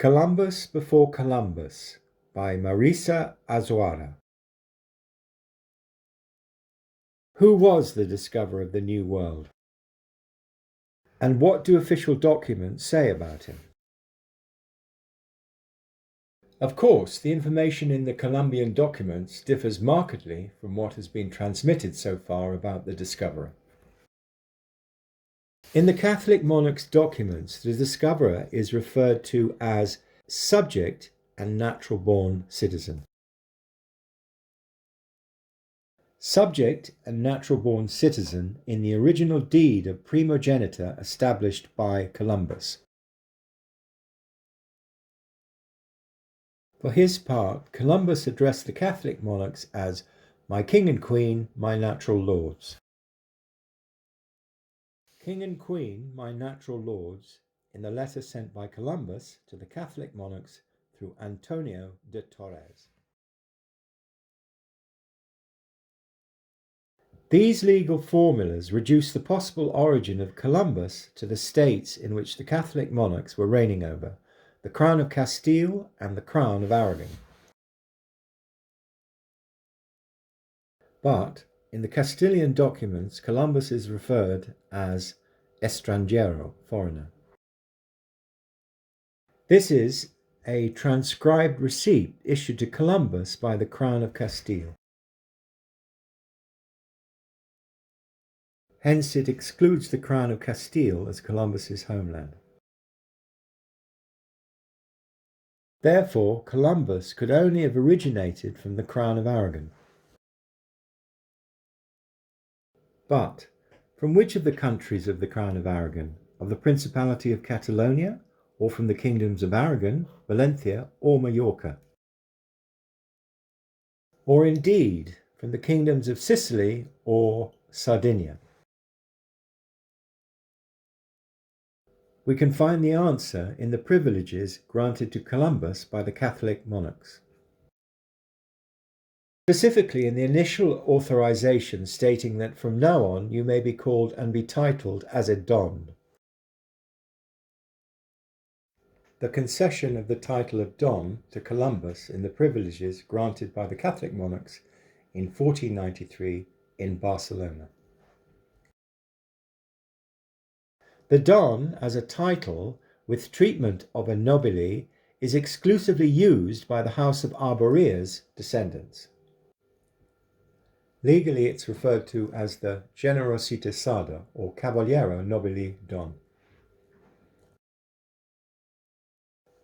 Columbus Before Columbus by Marisa Azuara. Who was the discoverer of the New World? And what do official documents say about him? Of course, the information in the Columbian documents differs markedly from what has been transmitted so far about the discoverer. In the Catholic monarch's documents, the discoverer is referred to as subject and natural-born citizen. Subject and natural-born citizen in the original deed of primogeniture established by Columbus. For his part, Columbus addressed the Catholic monarchs as "my king and queen, my natural lords." King and queen, my natural lords, in the letter sent by Columbus to the Catholic monarchs through Antonio de Torres. These legal formulas reduce the possible origin of Columbus to the states in which the Catholic monarchs were reigning over, the Crown of Castile and the Crown of Aragon. But in the Castilian documents, Columbus is referred as extranjero, foreigner. This is a transcribed receipt issued to Columbus by the Crown of Castile. Hence it excludes the Crown of Castile as Columbus's homeland. Therefore, Columbus could only have originated from the Crown of Aragon. But from which of the countries of the Crown of Aragon? Of the Principality of Catalonia, or from the kingdoms of Aragon, Valencia, or Majorca? Or indeed from the kingdoms of Sicily or Sardinia? We can find the answer in the privileges granted to Columbus by the Catholic monarchs. Specifically in the initial authorization stating that from now on you may be called and be titled as a Don. The concession of the title of Don to Columbus in the privileges granted by the Catholic monarchs in 1493 in Barcelona. The Don as a title with treatment of a nobile is exclusively used by the House of Arboria's descendants. Legally it's referred to as the Generositesada or Caballero Nobili Don.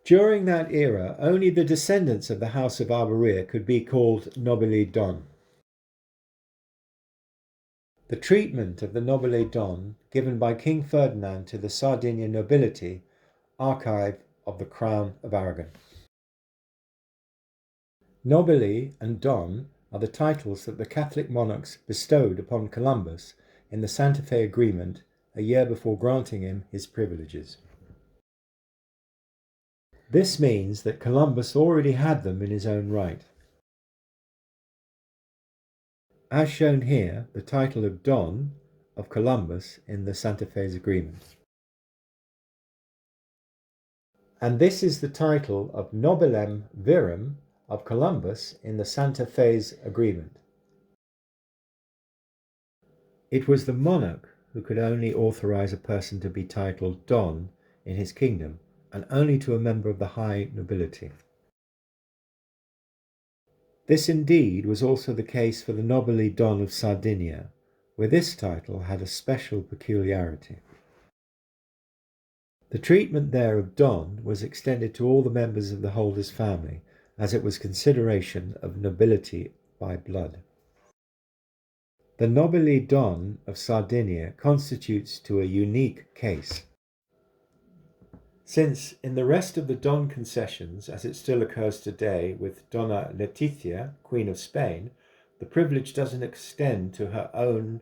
During that era, only the descendants of the House of Arborea could be called Nobili Don. The treatment of the Nobile Don given by King Ferdinand to the Sardinia nobility, archive of the Crown of Aragon. Nobili and Don are the titles that the Catholic monarchs bestowed upon Columbus in the Santa Fe Agreement a year before granting him his privileges. This means that Columbus already had them in his own right. As shown here, the title of Don of Columbus in the Santa Fe's Agreement. And this is the title of Nobilem Virum of Columbus in the Santa Fe's Agreement. It was the monarch who could only authorize a person to be titled Don in his kingdom, and only to a member of the high nobility. This indeed was also the case for the Nobili Don of Sardinia, where this title had a special peculiarity. The treatment there of Don was extended to all the members of the holder's family, as it was consideration of nobility by blood. The Nobili Don of Sardinia constitutes to a unique case, since in the rest of the Don concessions, as it still occurs today with Donna Letizia, Queen of Spain, the privilege doesn't extend to her own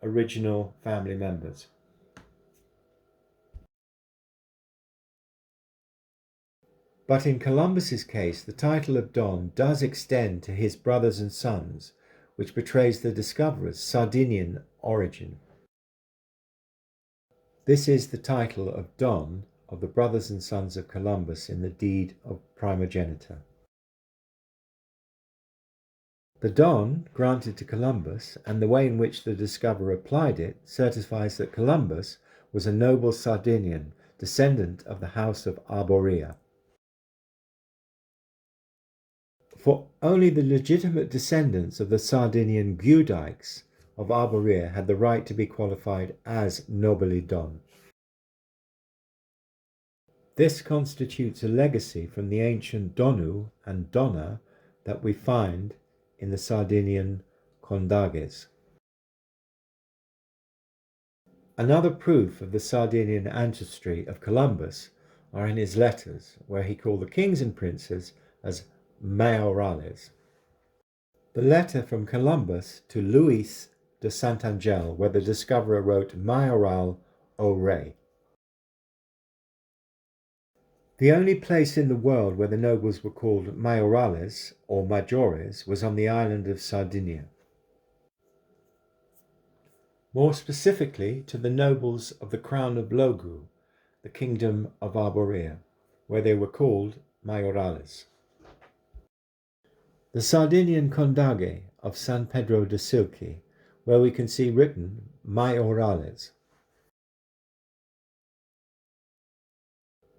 original family members. But in Columbus's case, the title of Don does extend to his brothers and sons, which betrays the discoverer's Sardinian origin. This is the title of Don of the brothers and sons of Columbus in the deed of primogeniture. The Don granted to Columbus, and the way in which the discoverer applied it, certifies that Columbus was a noble Sardinian, descendant of the house of Arborea. For only the legitimate descendants of the Sardinian Giudikes of Arborea had the right to be qualified as nobili Don. This constitutes a legacy from the ancient Donu and Donna that we find in the Sardinian Condages. Another proof of the Sardinian ancestry of Columbus are in his letters, where he called the kings and princes as mayorales. The letter from Columbus to Luis de Santangel, where the discoverer wrote Mayoral o Rey. The only place in the world where the nobles were called mayorales or majores was on the island of Sardinia. More specifically to the nobles of the crown of Logu, the kingdom of Arborea, where they were called mayorales. The Sardinian Condage of San Pedro de Silci, where we can see written mayorales.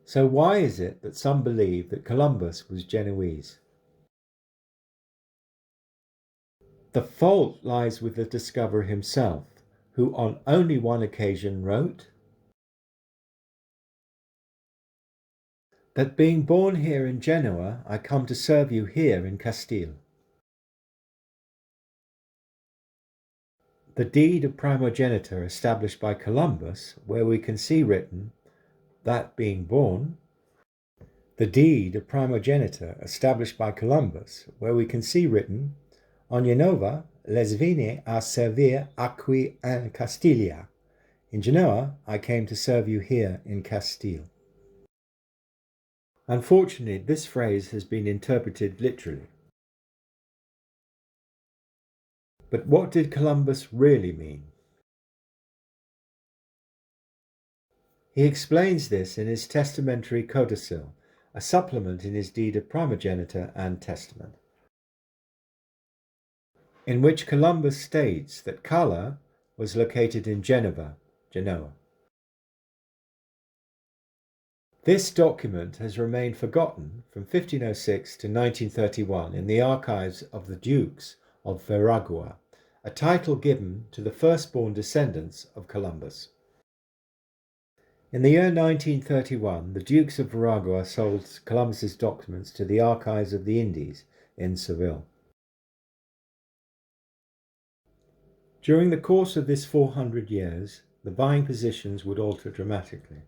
So why is it that some believe that Columbus was Genoese? The fault lies with the discoverer himself, who on only one occasion wrote that being born here in Genoa, I come to serve you here in Castile. The deed of primogeniture established by Columbus, where we can see written that being born, the deed of primogeniture established by Columbus, where we can see written on Genova les vine a servir aquí en Castilla. In Genoa, I came to serve you here in Castile. Unfortunately, this phrase has been interpreted literally. But what did Columbus really mean? He explains this in his testamentary codicil, a supplement in his deed of primogeniture and testament, in which Columbus states that Cala was located in Genoa. This document has remained forgotten from 1506 to 1931 in the archives of the Dukes of Veragua, a title given to the firstborn descendants of Columbus. In the year 1931, the Dukes of Veragua sold Columbus's documents to the archives of the Indies in Seville. During the course of this 400 years, the buying positions would alter dramatically.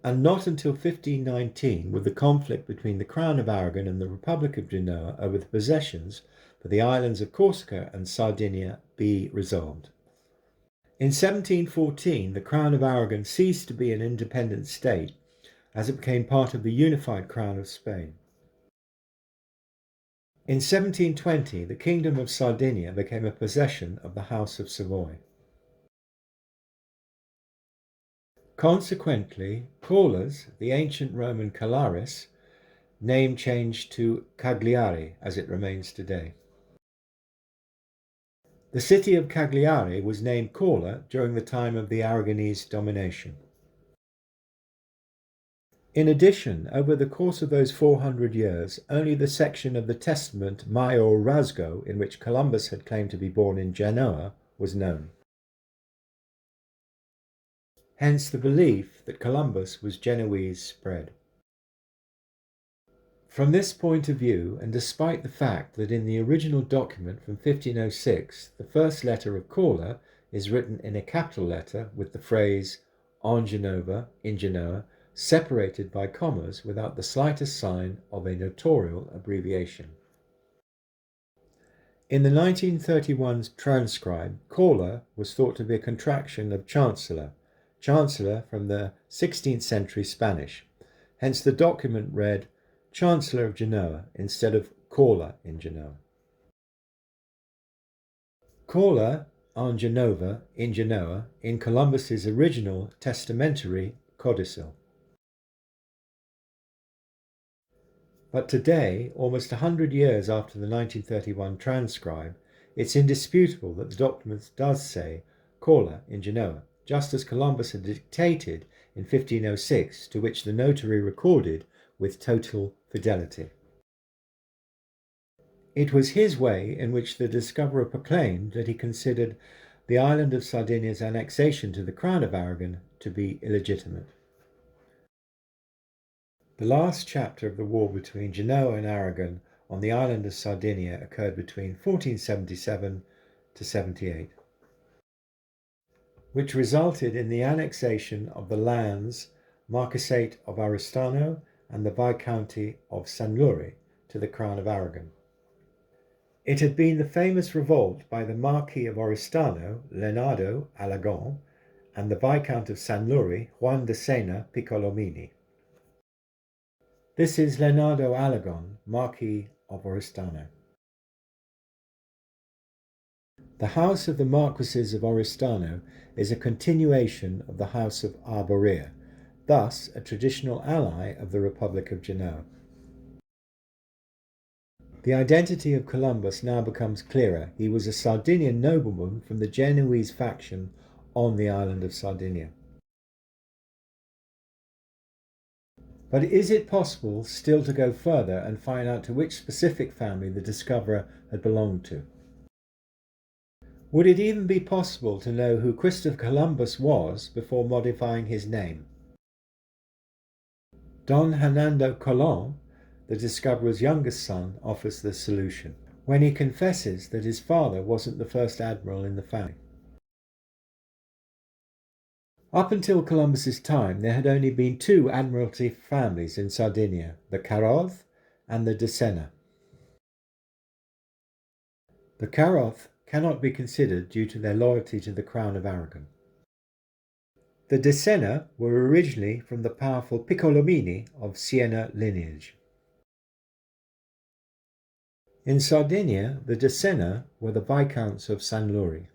And not until 1519 would the conflict between the Crown of Aragon and the Republic of Genoa over the possessions for the islands of Corsica and Sardinia be resolved. In 1714, the Crown of Aragon ceased to be an independent state as it became part of the unified Crown of Spain. In 1720, the Kingdom of Sardinia became a possession of the House of Savoy. Consequently, Caules, the ancient Roman Calaris, name changed to Cagliari as it remains today. The city of Cagliari was named Caula during the time of the Aragonese domination. In addition, over the course of those 400 years, only the section of the Testament Mayorazgo in which Columbus had claimed to be born in Genoa was known. Hence the belief that Columbus was Genoese spread. From this point of view, and despite the fact that in the original document from 1506, the first letter of Caula is written in a capital letter with the phrase en Genova, in Genoa, separated by commas without the slightest sign of a notarial abbreviation. In the 1931 transcribe, Caula was thought to be a contraction of Chancellor from the 16th century Spanish. Hence the document read Chancellor of Genoa instead of Caula in Genoa. Caula en Genova in Genoa in Columbus's original testamentary codicil. But today, almost 100 years after the 1931 transcribe, it's indisputable that the document does say Cola in Genoa, just as Columbus had dictated in 1506, to which the notary recorded with total fidelity. It was his way in which the discoverer proclaimed that he considered the island of Sardinia's annexation to the Crown of Aragon to be illegitimate. The last chapter of the war between Genoa and Aragon on the island of Sardinia occurred between 1477 to 78, which resulted in the annexation of the lands Marquisate of Oristano and the Viscounty of Sanluri to the Crown of Aragon. It had been the famous revolt by the Marquis of Oristano, Leonardo Alagon, and the Viscount of Sanluri, Juan de Sena Piccolomini. This is Leonardo Alagon, Marquis of Oristano. The House of the Marquesses of Oristano is a continuation of the House of Arborea, thus a traditional ally of the Republic of Genoa. The identity of Columbus now becomes clearer. He was a Sardinian nobleman from the Genoese faction on the island of Sardinia. But is it possible still to go further and find out to which specific family the discoverer had belonged to? Would it even be possible to know who Christopher Columbus was before modifying his name? Don Hernando Colon, the discoverer's youngest son, offers the solution, when he confesses that his father wasn't the first admiral in the family. Up until Columbus's time, there had only been two admiralty families in Sardinia, the Caroth and the de Sena. The Caroth cannot be considered due to their loyalty to the Crown of Aragon. The de Sena were originally from the powerful Piccolomini of Siena lineage. In Sardinia, the de Sena were the Viscounts of Sanluri.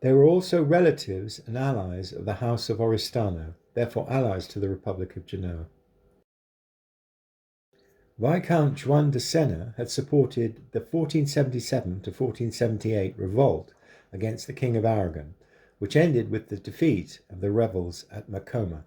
They were also relatives and allies of the House of Oristano, therefore allies to the Republic of Genoa. Viscount Juan de Sena had supported the 1477 to 1478 revolt against the King of Aragon, which ended with the defeat of the rebels at Macoma.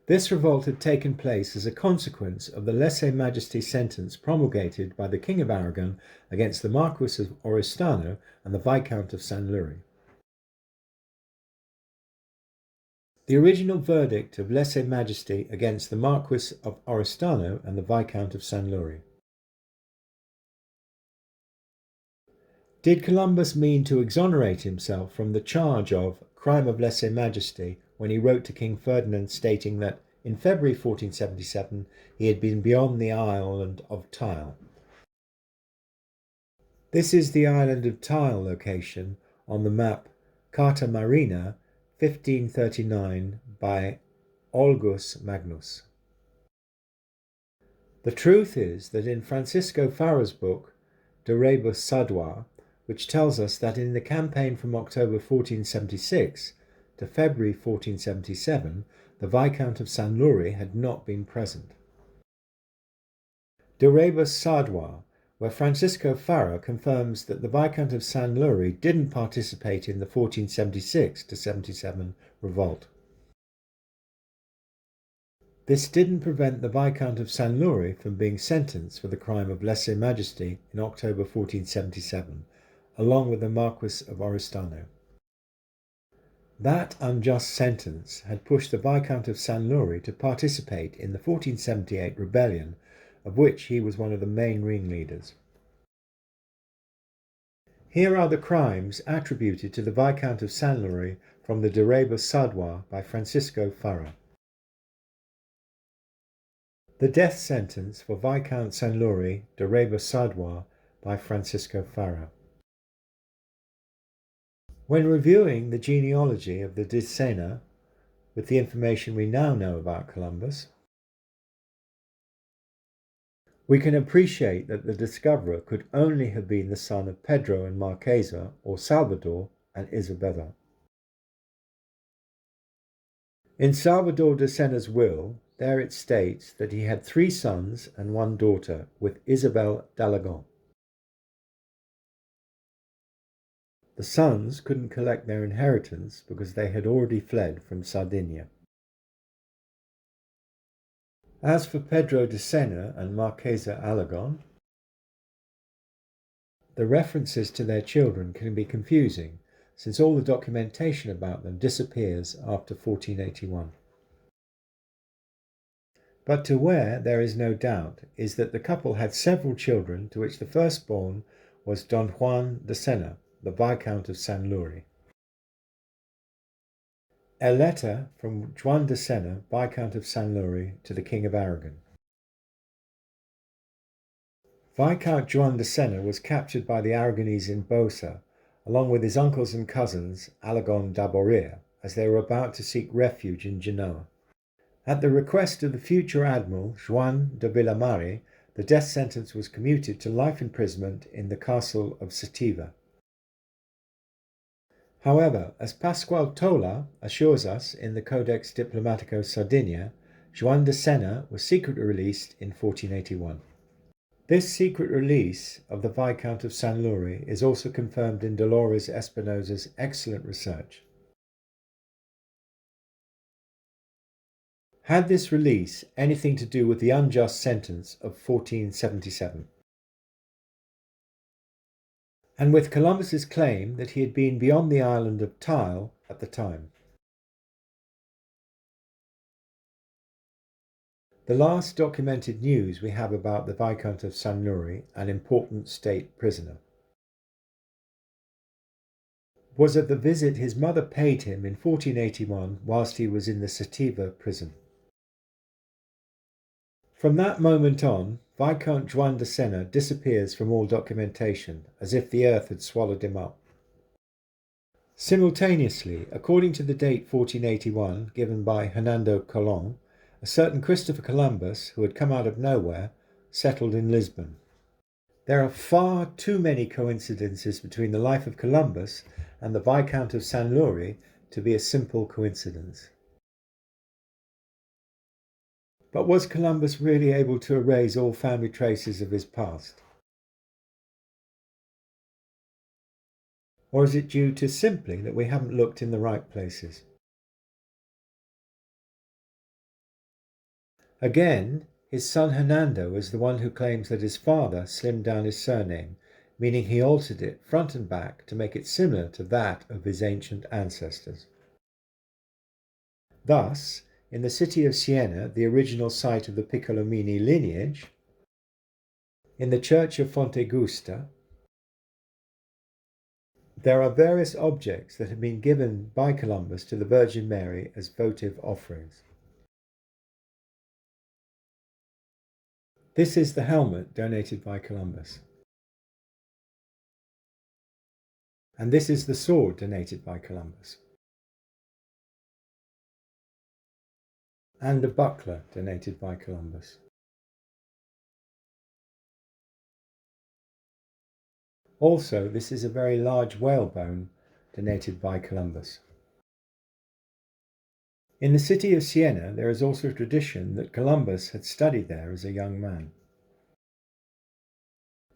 This revolt had taken place as a consequence of the lèse-majesté sentence promulgated by the King of Aragon against the Marquis of Oristano and the Viscount of Sanluri. The original verdict of lèse-majesté against the Marquis of Oristano and the Viscount of Sanluri. Did Columbus mean to exonerate himself from the charge of crime of lèse-majesté when he wrote to King Ferdinand stating that in February 1477 he had been beyond the island of Tile? This is the island of Tile location on the map Carta Marina 1539 by Olgus Magnus. The truth is that in Francisco Farah's book De Rebus Sadois, which tells us that in the campaign from October 1476 to February 1477, the Viscount of Sanluri had not been present. De Rebus Sadois, where Francisco Farah confirms that the Viscount of Sanluri didn't participate in the 1476 to 77 revolt. This didn't prevent the Viscount of Sanluri from being sentenced for the crime of lèse-majesté in October 1477, along with the Marquis of Oristano. That unjust sentence had pushed the Viscount of Sanluri to participate in the 1478 rebellion, of which he was one of the main ringleaders. Here are the crimes attributed to the Viscount of Sanluri from the De Rebus Sadois by Francisco Farah. The death sentence for Viscount Sanluri, De Rebus Sadois by Francisco Farah. When reviewing the genealogy of the de Sena, with the information we now know about Columbus, we can appreciate that the discoverer could only have been the son of Pedro and Marquesa, or Salvador and Isabella. In Salvador de Sena's will, there it states that he had 3 sons and 1 daughter with Isabel d'Alagon. The sons couldn't collect their inheritance because they had already fled from Sardinia. As for Pedro de Sena and Marquesa Alagon, the references to their children can be confusing, since all the documentation about them disappears after 1481. But to where there is no doubt is that the couple had several children, to which the firstborn was Don Juan de Sena, the Viscount of Sanluri. A letter from Juan de Sena, Viscount of Sanluri, to the King of Aragon. Viscount Juan de Sena was captured by the Aragonese in Bosa, along with his uncles and cousins Alagon d'Aborir, as they were about to seek refuge in Genoa. At the request of the future Admiral Juan de Villamari, the death sentence was commuted to life imprisonment in the castle of Sativa. However, as Pascual Tola assures us in the Codex Diplomatico Sardinia, Juan de Sena was secretly released in 1481. This secret release of the Viscount of Sanluri is also confirmed in Dolores Espinosa's excellent research. Had this release anything to do with the unjust sentence of 1477? And with Columbus's claim that he had been beyond the island of Tile at the time? The last documented news we have about the Viscount of Sanluri, an important state prisoner, was of the visit his mother paid him in 1481 whilst he was in the Sativa prison. From that moment on, Viscount Juan de Sena disappears from all documentation, as if the earth had swallowed him up. Simultaneously, according to the date 1481 given by Hernando Colon, a certain Christopher Columbus, who had come out of nowhere, settled in Lisbon. There are far too many coincidences between the life of Columbus and the Viscount of Sanluri to be a simple coincidence. But was Columbus really able to erase all family traces of his past? Or is it due to simply that we haven't looked in the right places? Again, his son Hernando is the one who claims that his father slimmed down his surname, meaning he altered it front and back to make it similar to that of his ancient ancestors. Thus, in the city of Siena, the original site of the Piccolomini lineage, in the church of Fontegusta, there are various objects that have been given by Columbus to the Virgin Mary as votive offerings. This is the helmet donated by Columbus. And this is the sword donated by Columbus. And a buckler donated by Columbus. Also, this is a very large whalebone donated by Columbus. In the city of Siena, there is also a tradition that Columbus had studied there as a young man.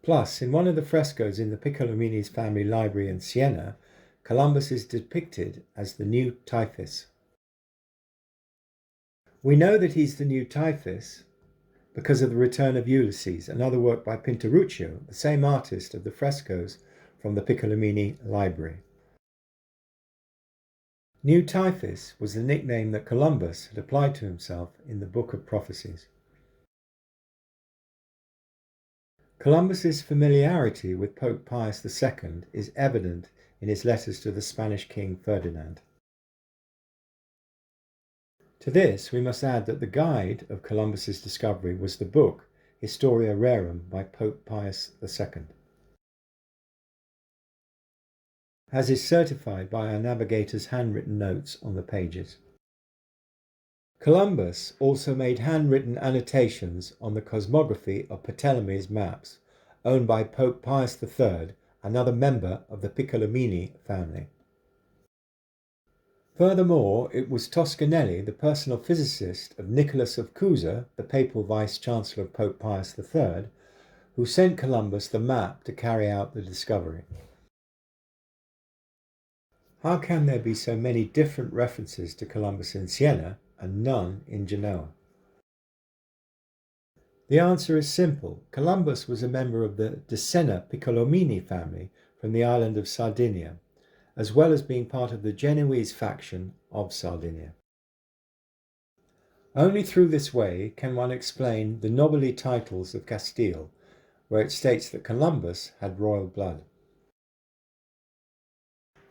Plus, in one of the frescoes in the Piccolomini's family library in Siena, Columbus is depicted as the new Typhus. We know that he's the new Typhus because of the Return of Ulysses, another work by Pinturicchio, the same artist of the frescoes from the Piccolomini library. New Typhus was the nickname that Columbus had applied to himself in the Book of Prophecies. Columbus's familiarity with Pope Pius II is evident in his letters to the Spanish King Ferdinand. To this, we must add that the guide of Columbus's discovery was the book Historia Rerum by Pope Pius II, as is certified by our navigator's handwritten notes on the pages. Columbus also made handwritten annotations on the cosmography of Ptolemy's maps, owned by Pope Pius III, another member of the Piccolomini family. Furthermore, it was Toscanelli, the personal physicist of Nicholas of Cusa, the papal vice-chancellor of Pope Pius III, who sent Columbus the map to carry out the discovery. How can there be so many different references to Columbus in Siena and none in Genoa? The answer is simple. Columbus was a member of the De Sena Piccolomini family from the island of Sardinia, as well as being part of the Genoese faction of Sardinia. Only through this way can one explain the nobili titles of Castile, where it states that Columbus had royal blood.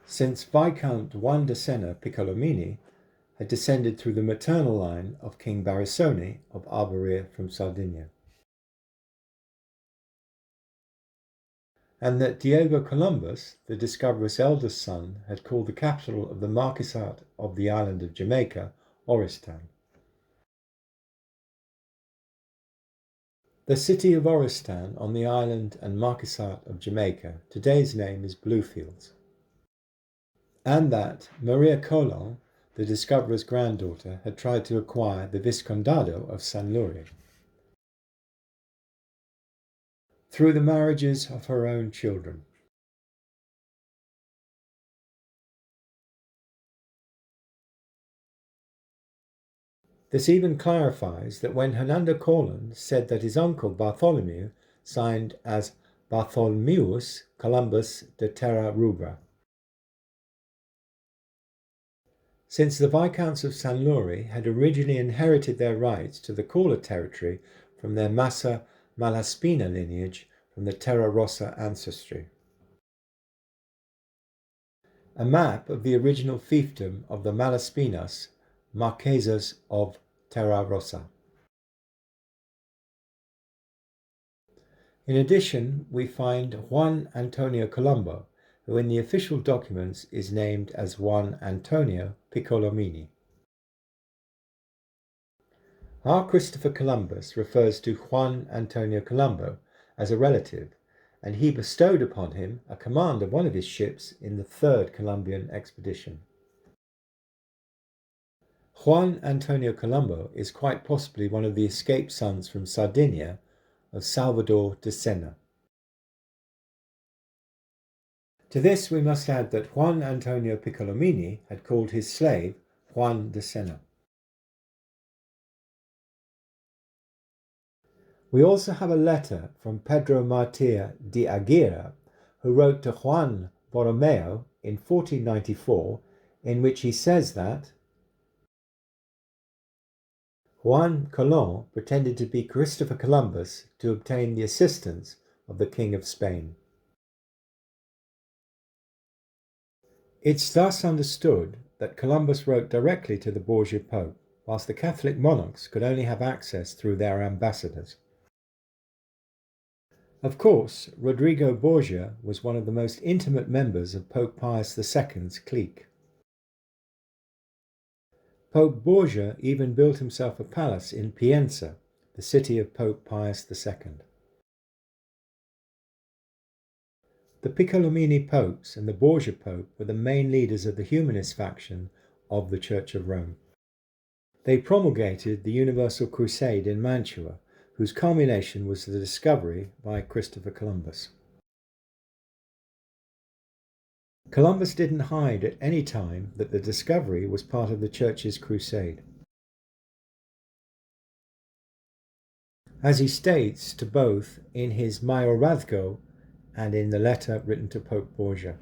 Since Viscount Juan de Sena Piccolomini had descended through the maternal line of King Barisone of Arborea from Sardinia, and that Diego Columbus, the discoverer's eldest son, had called the capital of the Marquisate of the island of Jamaica Oristán. The city of Oristán on the island and Marquisate of Jamaica, today's name is Bluefields, and that Maria Colon, the discoverer's granddaughter, had tried to acquire the Viscondado of San Luis through the marriages of her own children. This even clarifies that when Hernando Colon said that his uncle Bartholomew signed as Bartholomeus Columbus de Terra Rubra. Since the Viscounts of San Luis had originally inherited their rights to the Caller territory from their Massa Malaspina lineage from the Terra Rossa ancestry. A map of the original fiefdom of the Malaspinas, Marquesas of Terra Rossa. In addition, we find Juan Antonio Colombo, who in the official documents is named as Juan Antonio Piccolomini. Our Christopher Columbus refers to Juan Antonio Colombo as a relative, and he bestowed upon him a command of one of his ships in the Third Columbian expedition. Juan Antonio Colombo is quite possibly one of the escaped sons from Sardinia of Salvador de Sena. To this we must add that Juan Antonio Piccolomini had called his slave Juan de Sena. We also have a letter from Pedro Martir de Aguirre, who wrote to Juan Borromeo in 1494, in which he says that Juan Colon pretended to be Christopher Columbus to obtain the assistance of the King of Spain. It's thus understood that Columbus wrote directly to the Borgia Pope, whilst the Catholic monarchs could only have access through their ambassadors. Of course, Rodrigo Borgia was one of the most intimate members of Pope Pius II's clique. Pope Borgia even built himself a palace in Pienza, the city of Pope Pius II. The Piccolomini popes and the Borgia Pope were the main leaders of the humanist faction of the Church of Rome. They promulgated the Universal Crusade in Mantua, whose culmination was the discovery by Christopher Columbus. Columbus didn't hide at any time that the discovery was part of the Church's crusade. As he states to both in his Maiorazgo and in the letter written to Pope Borgia.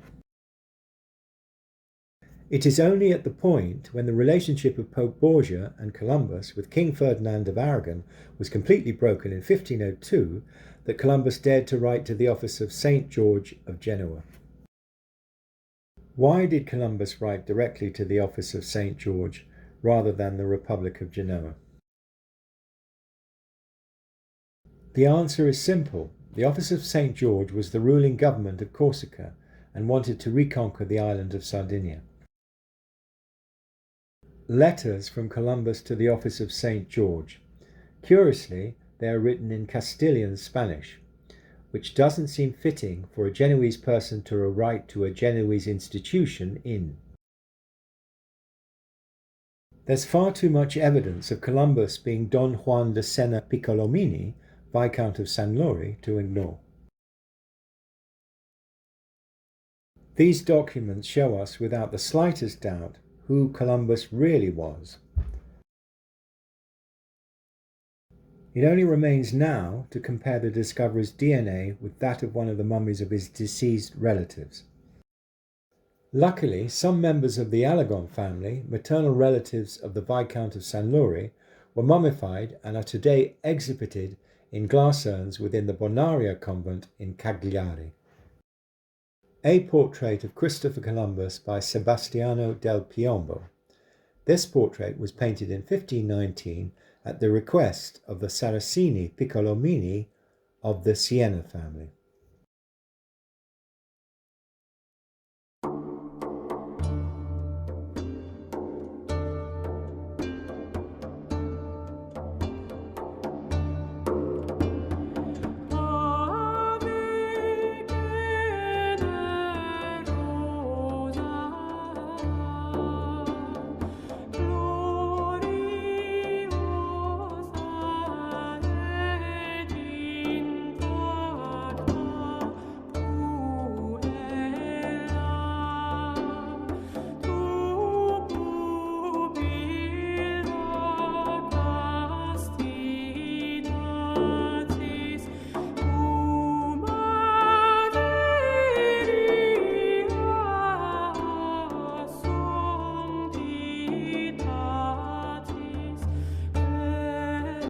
It is only at the point when the relationship of Pope Borgia and Columbus with King Ferdinand of Aragon was completely broken in 1502 that Columbus dared to write to the office of St. George of Genoa. Why did Columbus write directly to the office of St. George rather than the Republic of Genoa? The answer is simple. The office of St. George was the ruling government of Corsica and wanted to reconquer the island of Sardinia. Letters from Columbus to the office of St. George. Curiously, they are written in Castilian Spanish, which doesn't seem fitting for a Genoese person to write to a Genoese institution in. There's far too much evidence of Columbus being Don Juan de Sena Piccolomini, Viscount of San Lori, to ignore. These documents show us without the slightest doubt who Columbus really was. It only remains now to compare the discoverer's DNA with that of one of the mummies of his deceased relatives. Luckily, some members of the Alagon family, maternal relatives of the Viscount of San Lori, were mummified and are today exhibited in glass urns within the Bonaria convent in Cagliari. A portrait of Christopher Columbus by Sebastiano del Piombo. This portrait was painted in 1519 at the request of the Saraceni Piccolomini of the Siena family.